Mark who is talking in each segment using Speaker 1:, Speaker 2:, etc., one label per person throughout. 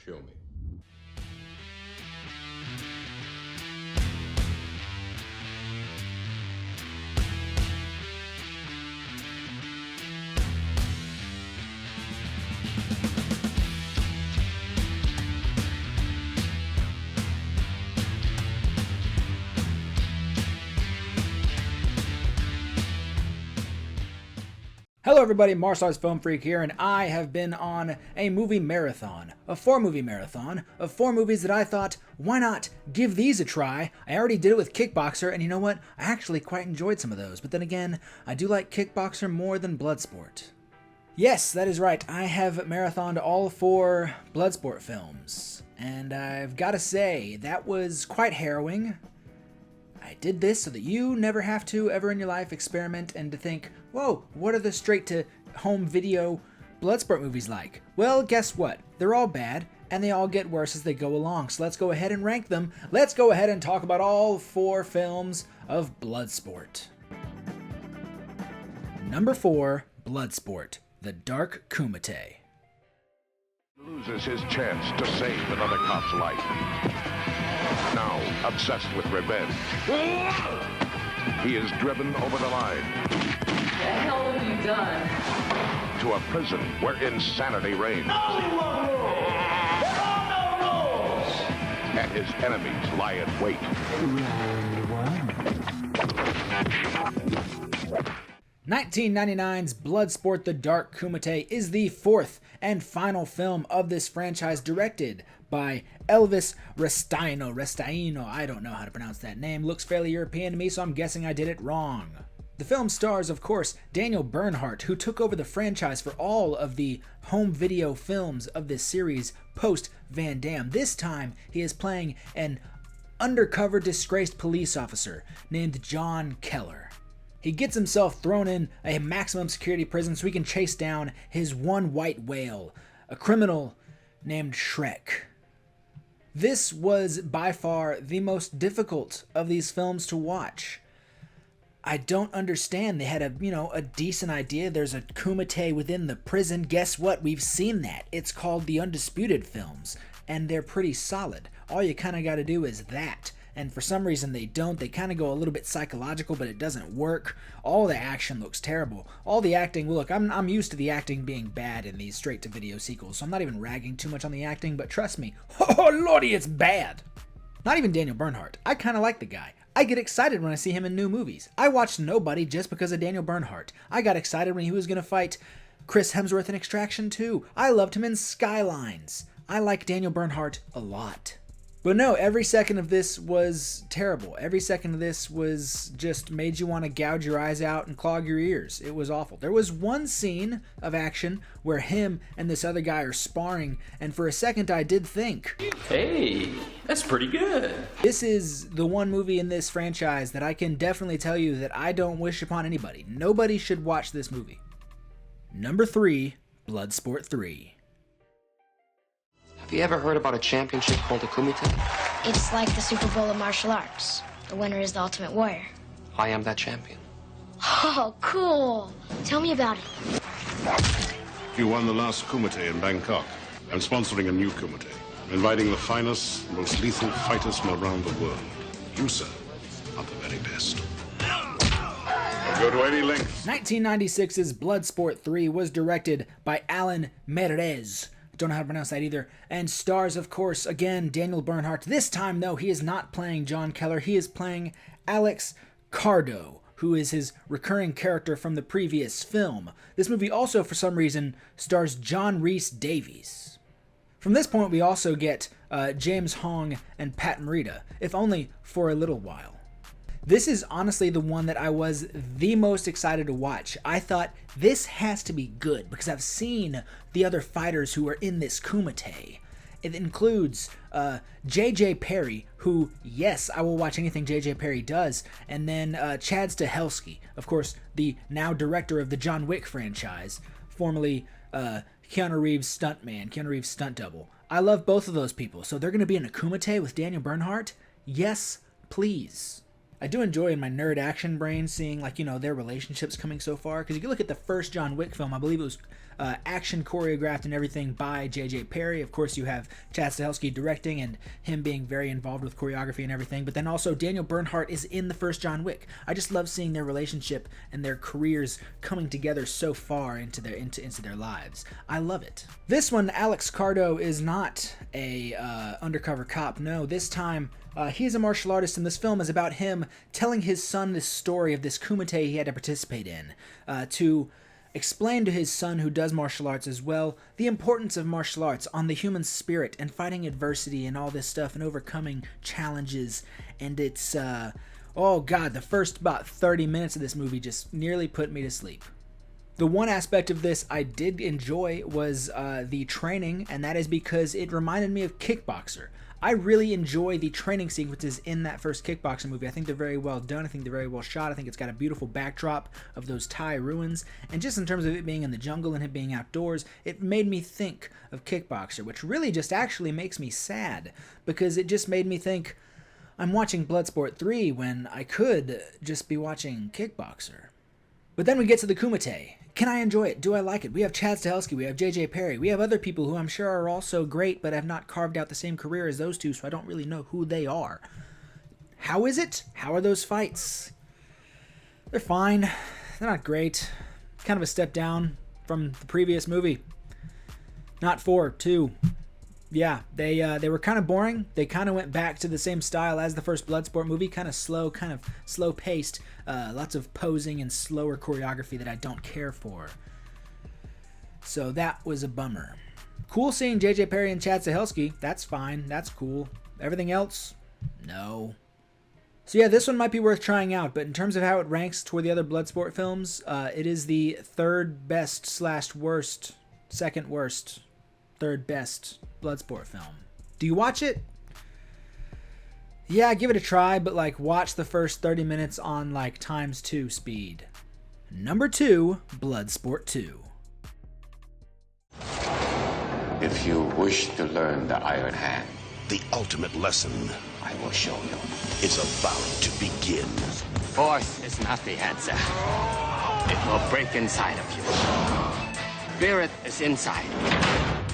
Speaker 1: Show me.
Speaker 2: Hello everybody, Marcel's Film Freak here, and I have been on a movie marathon, a 4-movie marathon, of 4 movies that I thought, why not give these a try? I already did it with Kickboxer, and you know what? I actually quite enjoyed some of those, but then again, I do like Kickboxer more than Bloodsport. Yes, that is right, I have marathoned all 4 Bloodsport films, and I've gotta say, that was quite harrowing. I did this so that you never have to ever in your life experiment and to think, whoa, what are the straight-to-home video Bloodsport movies like? Well, guess what? They're all bad, and they all get worse as they go along, so let's go ahead and rank them. Let's go ahead and talk about all 4 films of Bloodsport. Number 4, Bloodsport, The Dark Kum.
Speaker 3: Loses his chance to save another cop's life. Now, obsessed with revenge, he is driven over the line.
Speaker 4: The hell have you done?
Speaker 3: To a prison where insanity reigns.
Speaker 4: There are no rules!
Speaker 3: And his enemies lie in wait.
Speaker 2: 1999's Bloodsport, The Dark Kum is the 4th and final film of this franchise, directed by Elvis Restaino, I don't know how to pronounce that name. Looks fairly European to me, so I'm guessing I did it wrong. The film stars, of course, Daniel Bernhardt, who took over the franchise for all of the home video films of this series post Van Damme. This time, he is playing an undercover disgraced police officer named John Keller. He gets himself thrown in a maximum security prison so he can chase down his one white whale, a criminal named Shrek. This was by far the most difficult of these films to watch. I don't understand. They had a decent idea. There's a kumite within the prison. Guess what? We've seen that. It's called the Undisputed films, and they're pretty solid. All you kind of got to do is that. And for some reason they don't. They kind of go a little bit psychological, but it doesn't work. All the action looks terrible. All the acting, look, I'm used to the acting being bad in these straight-to-video sequels, so I'm not even ragging too much on the acting, but trust me, oh lordy, it's bad. Not even Daniel Bernhardt. I kind of like the guy. I get excited when I see him in new movies. I watched Nobody just because of Daniel Bernhardt. I got excited when he was going to fight Chris Hemsworth in Extraction 2. I loved him in Skylines. I like Daniel Bernhardt a lot. But no, every second of this was terrible. Every second of this was just made you want to gouge your eyes out and clog your ears. It was awful. There was one scene of action where him and this other guy are sparring, and for a second I did think,
Speaker 5: hey, that's pretty good.
Speaker 2: This is the one movie in this franchise that I can definitely tell you that I don't wish upon anybody. Nobody should watch this movie. Number 3, Bloodsport 3.
Speaker 6: Have you ever heard about a championship called a kumite?
Speaker 7: It's like the Super Bowl of martial arts. The winner is the ultimate warrior.
Speaker 6: I am that champion.
Speaker 7: Oh, cool. Tell me about it.
Speaker 8: You won the last kumite in Bangkok. I'm sponsoring a new kumite. I'm inviting the finest, most lethal fighters from around the world. You, sir, are the very best. I'll go to any length.
Speaker 2: 1996's Bloodsport 3 was directed by Alan Merez. Don't know how to pronounce that either. And stars, of course, again, Daniel Bernhardt. This time, though, he is not playing John Keller. He is playing Alex Cardo, who is his recurring character from the previous film. This movie also, for some reason, stars John Rhys Davies. From this point, we also get James Hong and Pat Morita, if only for a little while. This is honestly the one that I was the most excited to watch. I thought, this has to be good, because I've seen the other fighters who are in this kumite. It includes J.J. Perry, who, yes, I will watch anything J.J. Perry does, and then Chad Stahelski, of course, the now director of the John Wick franchise, formerly Keanu Reeves' stuntman, Keanu Reeves' stunt double. I love both of those people, so they're going to be in a kumite with Daniel Bernhardt? Yes, please. I do enjoy in my nerd action brain seeing, like, you know, their relationships coming so far. Because if you look at the first John Wick film, I believe it was action choreographed and everything by J.J. Perry. Of course, you have Chad Stahelski directing and him being very involved with choreography and everything. But then also Daniel Bernhardt is in the first John Wick. I just love seeing their relationship and their careers coming together so far into their lives. I love it. This one, Alex Cardo is not a undercover cop. No, this time he's a martial artist, and this film is about him telling his son this story of this kumite he had to participate in to explain to his son, who does martial arts as well, the importance of martial arts on the human spirit and fighting adversity and all this stuff and overcoming challenges. And it's, oh god, the first about 30 minutes of this movie just nearly put me to sleep. The one aspect of this I did enjoy was the training, and that is because it reminded me of Kickboxer. I really enjoy the training sequences in that first Kickboxer movie. I think they're very well done. I think they're very well shot. I think it's got a beautiful backdrop of those Thai ruins. And just in terms of it being in the jungle and it being outdoors, it made me think of Kickboxer, which really just actually makes me sad, because it just made me think, I'm watching Bloodsport 3 when I could just be watching Kickboxer. But then we get to the Kumite. Can I enjoy it? Do I like it? We have Chad Stahelski, we have J.J. Perry, we have other people who I'm sure are also great, but have not carved out the same career as those two, so I don't really know who they are. How is it? How are those fights? They're fine. They're not great. Kind of a step down from the previous movie. Not 4, 2. Yeah, they were kind of boring. They kind of went back to the same style as the first Bloodsport movie, kind of slow paced, lots of posing and slower choreography that I don't care for. So that was a bummer. Cool seeing J.J. Perry and Chad Stahelski. That's fine. That's cool. Everything else? No. So yeah, this one might be worth trying out, but in terms of how it ranks toward the other Bloodsport films, it is the third best / worst, second worst, third best Bloodsport film. Do you watch it? Yeah, give it a try, but like watch the first 30 minutes on like ×2 speed. Number 2, Bloodsport 2.
Speaker 6: If you wish to learn the Iron Hand,
Speaker 8: The ultimate lesson
Speaker 6: I will show you.
Speaker 8: is about to begin.
Speaker 6: Force is not the answer. It will break inside of you. Spirit is inside.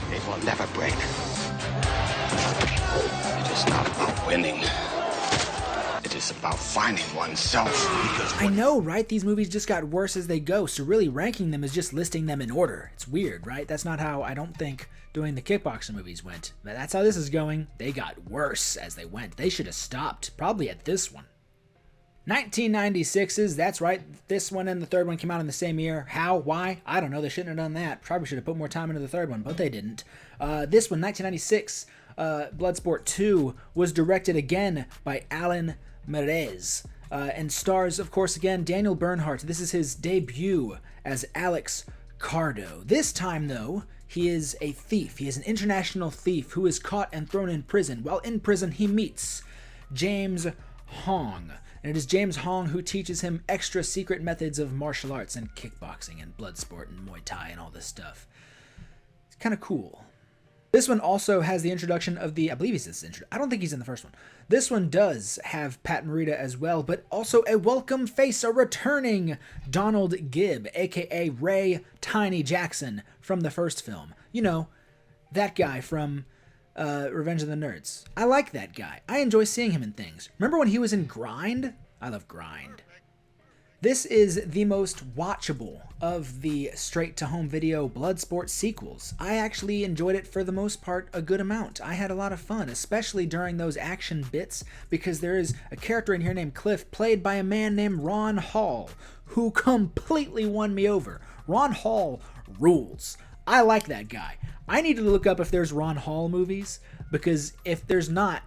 Speaker 6: It will never break. It is not about winning. It is about finding oneself.
Speaker 8: Because
Speaker 2: I know, right? These movies just got worse as they go, so really ranking them is just listing them in order. It's weird, right? That's not how I don't think doing the Kickboxer movies went. But that's how this is going. They got worse as they went. They should have stopped, probably at this one. 1996's, that's right, this one and the third one came out in the same year. How? Why? I don't know. They shouldn't have done that. Probably should have put more time into the third one, but they didn't. This one, 1996, Bloodsport 2, was directed again by Alan Merez, and stars, of course, again, Daniel Bernhardt. This is his debut as Alex Cardo. This time, though, he is a thief. He is an international thief who is caught and thrown in prison. While in prison, he meets James Hong. And it is James Hong who teaches him extra secret methods of martial arts and kickboxing and bloodsport and Muay Thai and all this stuff. It's kind of cool. This one also has the introduction of the, I believe he's this intro. I don't think he's in the first one. This one does have Pat Morita as well, but also a welcome face, a returning Donald Gibb, aka Ray Tiny Jackson from the first film. You know, that guy from Revenge of the Nerds. I like that guy. I enjoy seeing him in things. Remember when he was in Grind? I love Grind. This is the most watchable of the straight-to-home video Bloodsport sequels. I actually enjoyed it for the most part a good amount. I had a lot of fun, especially during those action bits, because there is a character in here named Cliff, played by a man named Ron Hall, who completely won me over. Ron Hall rules. I like that guy. I need to look up if there's Ron Hall movies, because if there's not,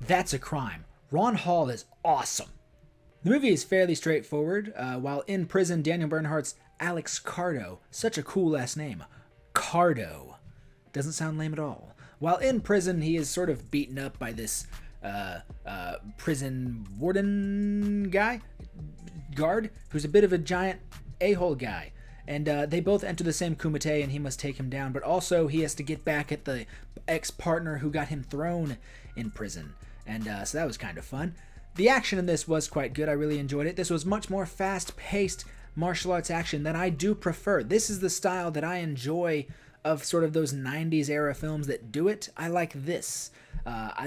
Speaker 2: that's a crime. Ron Hall is awesome. The movie is fairly straightforward. While in prison, Daniel Bernhardt's Alex Cardo, such a cool last name, Cardo, doesn't sound lame at all. While in prison, he is sort of beaten up by this prison warden guard, who's a bit of a giant a-hole guy. And they both enter the same kumite, and he must take him down. But also, he has to get back at the ex-partner who got him thrown in prison. And so that was kind of fun. The action in this was quite good. I really enjoyed it. This was much more fast-paced martial arts action that I do prefer. This is the style that I enjoy of sort of those 90s era films that do it. I like this.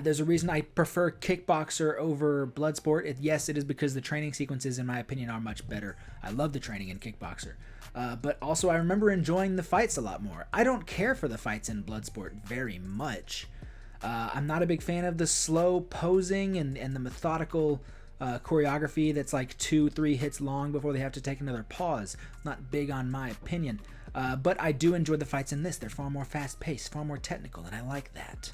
Speaker 2: There's a reason I prefer Kickboxer over Bloodsport. Yes, it is because the training sequences, in my opinion, are much better. I love the training in Kickboxer. But also I remember enjoying the fights a lot more. I don't care for the fights in Bloodsport very much. I'm not a big fan of the slow posing and the methodical choreography that's like 2-3 hits long before they have to take another pause. Not big on my opinion. But I do enjoy the fights in this. They're far more fast-paced, far more technical, and I like that.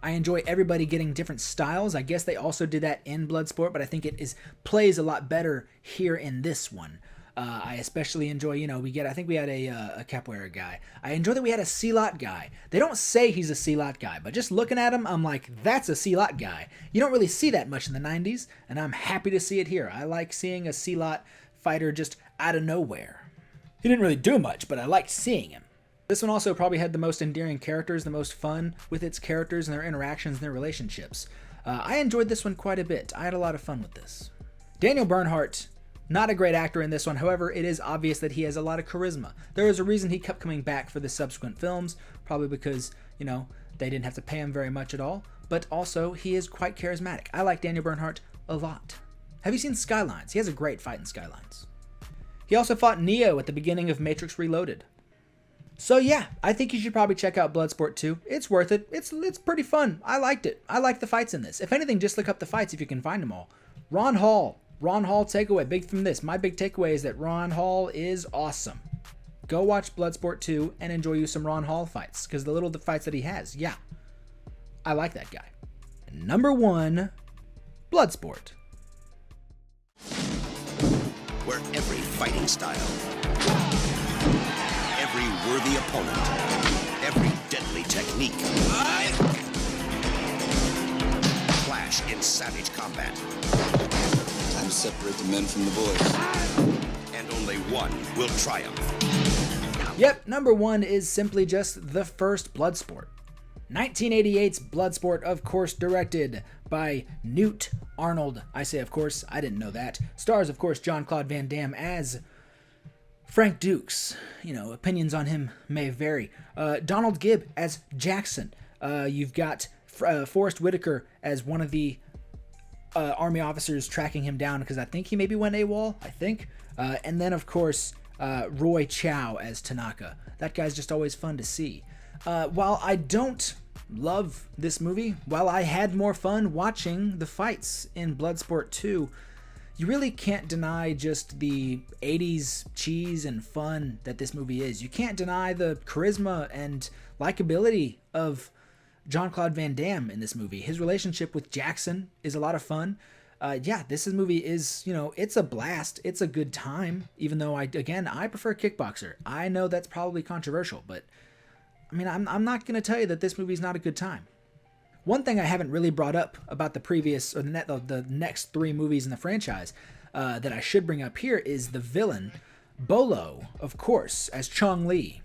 Speaker 2: I enjoy everybody getting different styles. I guess they also did that in Bloodsport, but I think it plays a lot better here in this one. I especially enjoy, I think we had a capoeira guy. I enjoy that we had a Silat guy. They don't say he's a Silat guy, but just looking at him, I'm like, that's a Silat guy. You don't really see that much in the 90s, and I'm happy to see it here. I like seeing a Silat fighter just out of nowhere. He didn't really do much, but I liked seeing him. This one also probably had the most endearing characters, the most fun with its characters and their interactions and their relationships. I enjoyed this one quite a bit. I had a lot of fun with this. Daniel Bernhardt, not a great actor in this one. However, it is obvious that he has a lot of charisma. There is a reason he kept coming back for the subsequent films, probably because, they didn't have to pay him very much at all. But also, he is quite charismatic. I like Daniel Bernhardt a lot. Have you seen Skylines? He has a great fight in Skylines. He also fought Neo at the beginning of Matrix Reloaded. So yeah, I think you should probably check out Bloodsport 2. It's worth it. It's pretty fun. I liked it. I like the fights in this. If anything, just look up the fights if you can find them all. Ron Hall takeaway. Big from this. My big takeaway is that Ron Hall is awesome. Go watch Bloodsport 2 and enjoy you some Ron Hall fights, because the fights that he has, yeah. I like that guy. Number 1, Bloodsport.
Speaker 1: Where every fighting style, every worthy opponent, every deadly technique clash in savage combat.
Speaker 9: Time to separate the men from the boys.
Speaker 1: And only one will triumph.
Speaker 2: Yep, number 1 is simply just the first Bloodsport. 1988's Bloodsport, of course, directed by Newt Arnold. I say, of course, I didn't know that. Stars, of course, Jean-Claude Van Damme as Frank Dukes. Opinions on him may vary. Donald Gibb as Jackson. You've got Forrest Whitaker as one of the army officers tracking him down, because I think he maybe went AWOL, and then, of course, Roy Chow as Tanaka. That guy's just always fun to see. While I don't love this movie, while I had more fun watching the fights in Bloodsport 2, you really can't deny just the 80s cheese and fun that this movie is. You can't deny the charisma and likability of Jean-Claude Van Damme in this movie. His relationship with Jackson is a lot of fun. This movie is, it's a blast. It's a good time, even though I prefer Kickboxer. I know that's probably controversial, but I'm not going to tell you that this movie is not a good time. One thing I haven't really brought up about the next 3 movies in the franchise that I should bring up here is the villain, Bolo, of course, as Chong Li.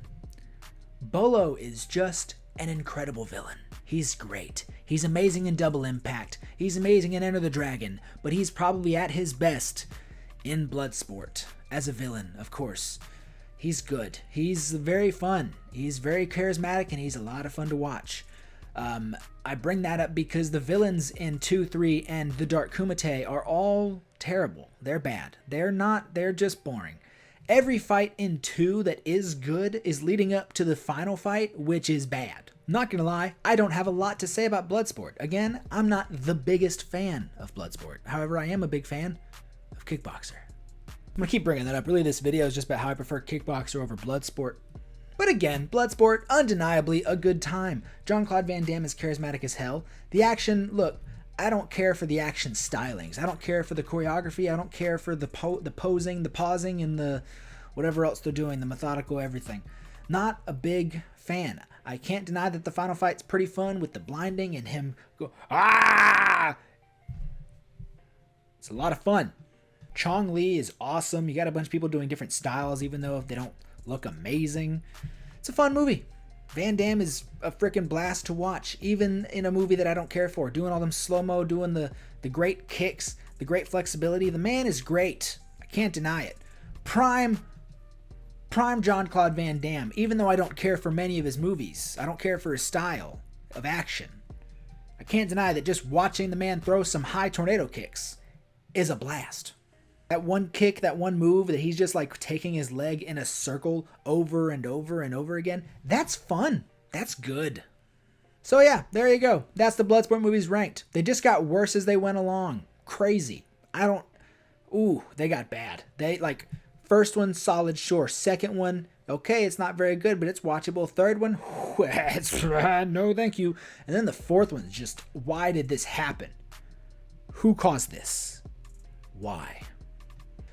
Speaker 2: Bolo is just an incredible villain. He's great. He's amazing in Double Impact. He's amazing in Enter the Dragon, but he's probably at his best in Bloodsport as a villain, of course. He's good. He's very fun. He's very charismatic, and he's a lot of fun to watch. I bring that up because the villains in 2, 3, and the Dark Kumite are all terrible. They're bad. They're just boring. Every fight in 2 that is good is leading up to the final fight, which is bad. Not gonna lie, I don't have a lot to say about Bloodsport. Again, I'm not the biggest fan of Bloodsport. However, I am a big fan of Kickboxer. I'm gonna keep bringing that up. Really, this video is just about how I prefer Kickboxer over Bloodsport. But again, Bloodsport, undeniably a good time. Jean-Claude Van Damme is charismatic as hell. The action, look, I don't care for the action stylings. I don't care for the choreography. I don't care for the posing, the pausing, and the whatever else they're doing, the methodical everything. Not a big fan. I can't deny that the final fight's pretty fun with the blinding and him go, ah! It's a lot of fun. Chong Li is awesome. You got a bunch of people doing different styles, even though they don't look amazing. It's a fun movie. Van Damme is a freaking blast to watch, even in a movie that I don't care for. Doing all them slow-mo, doing the great kicks, the great flexibility. The man is great. I can't deny it. Prime Jean-Claude Van Damme, even though I don't care for many of his movies. I don't care for his style of action. I can't deny that just watching the man throw some high tornado kicks is a blast. That one kick, that one move that he's just like taking his leg in a circle over and over and over again, that's fun. That's good. So yeah, there you go. That's the Bloodsport movies ranked. They just got worse as they went along. Crazy. They got bad. First one, solid, sure. Second one, okay, it's not very good, but it's watchable. Third one, no thank you. And then the fourth one is just, why did this happen? Who caused this? Why?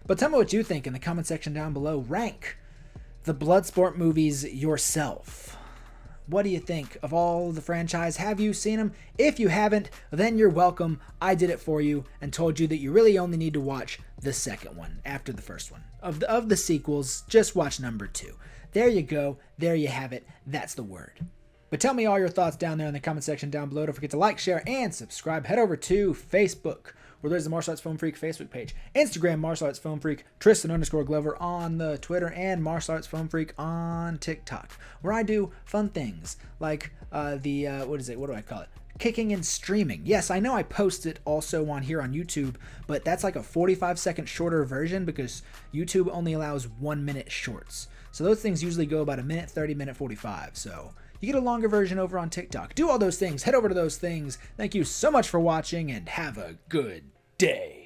Speaker 2: But tell me what you think in the comment section down below. Rank the Bloodsport movies yourself. What do you think of all the franchise? Have you seen them? If you haven't, then you're welcome. I did it for you and told you that you really only need to watch the second one after the first one. Of the sequels, just watch number 2. There you go. There you have it. That's the word. But tell me all your thoughts down there in the comment section down below. Don't forget to like, share, and subscribe. Head over to Facebook, where there's the Martial Arts Film Freak Facebook page. Instagram, Martial Arts Film Freak. Tristan_Glover on the Twitter. And Martial Arts Film Freak on TikTok, where I do fun things like what do I call it? Kicking and streaming. Yes, I know I post it also on here on YouTube, but that's like a 45-second shorter version because YouTube only allows 1-minute shorts. So those things usually go about a minute 30, minute 45. So you get a longer version over on TikTok. Do all those things. Head over to those things. Thank you so much for watching and have a good day.